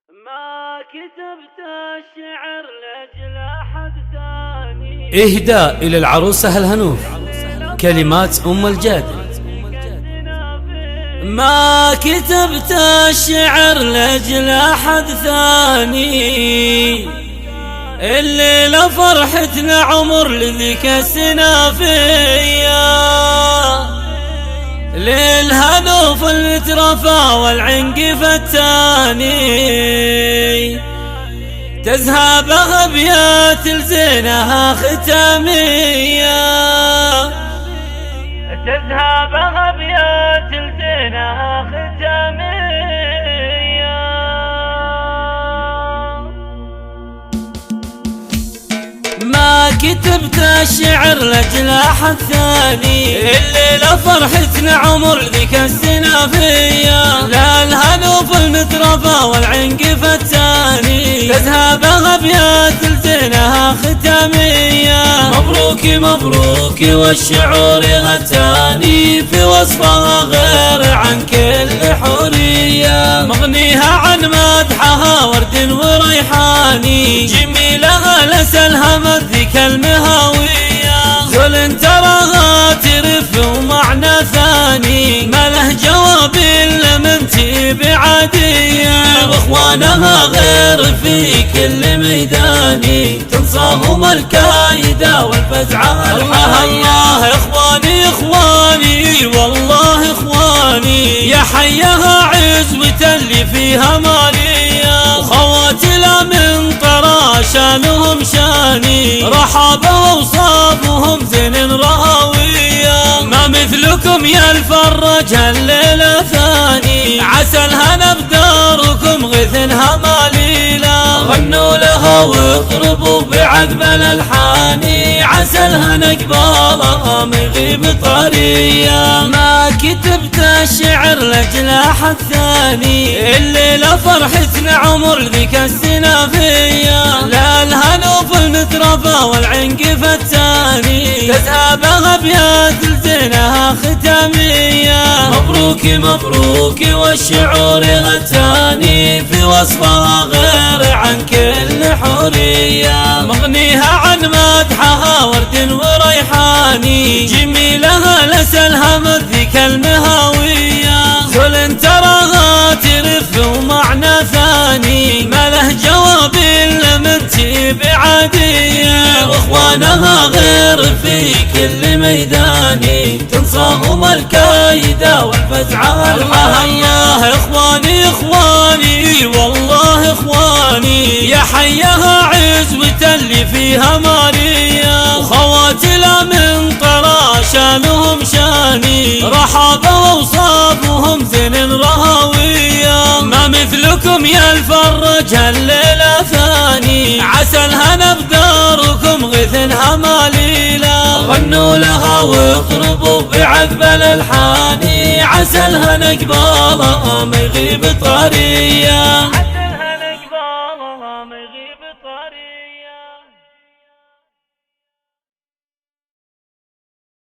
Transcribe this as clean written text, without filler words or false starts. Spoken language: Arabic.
ما كتبت الشعر لأجل أحد ثاني. إهداء إلى العروسة الهنوف، كلمات أم الجاد. ما كتبت الشعر لأجل أحد ثاني، الليلة فرحتنا عمر لذيك السنافية، للهنوف المترفى والعنق فتاني، تذهب أبيات الزينها ختامية، تذهب أبيات الزينها ختامية. ما كتبت الشعر لأجل أحد ثاني، الليلة فرحتنا عمر ذيك السنافية، لا الهنوف المترفى والعنق فتاني، تذهب أبيات الزينها ختامية. مبروك مبروك والشعور غتاني، في وصفها غير عن كل حورية، مغنيها عن مدحها ورد وريحاني، جميلها لسلهمت ذيك المهاوية، زول تراها ترف ومعنى ثاني، ما له جواب إلا من تبي عادية، واخوانها غير في كل ميداني، تنصاهم الكايدة والفزعة الحية. اخواني اخواني والله اخواني، يا حيها عزوة اللي فيها مالية، وخواتنا من طرى شانهم شاني، رحابة واوصافهم زين راوية، ما مثلكم يا الفرج الليلة ثاني، عسى الهنا بداركم غثنها ماليلة، غنوا لها واضربوا بعذب الالحاني، عسى الهنا قبالها ما يغيب طرية. ما كتبت الشعر لاجل احد ثاني، الليلة فرحتنا عمر ذيك السنافية، لا الهنوف المترفى والعنق فتاني، تذهب أبيات الزينها ختامية. مبروك مبروك والشعور غتاني، في وصفها غير عن كل حورية، مغنيها عن مدحها ورد وريحاني، جميلها لسلهمت ذيك المهاوية، زول تراها ترف ومعنى ثاني، ما له جواب إلا من تبي عادية، واخوانها غير في كل ميداني، تنصاهم الكايدة والفزعة الحية. اخواني اخواني والله اخواني، يا حيها عزوة اللي فيها مالية، وخواتنا من طرى شانهم شاني، رحابة واوصافهم زين راوية، ما مثلكم يا الفرج الليلة ثاني، عسى الهنا بداركم غثنها ماليلة، غنوا لها واضربوا بعذب الالحاني، عسى الهنا قبالها ما يغيب طرية.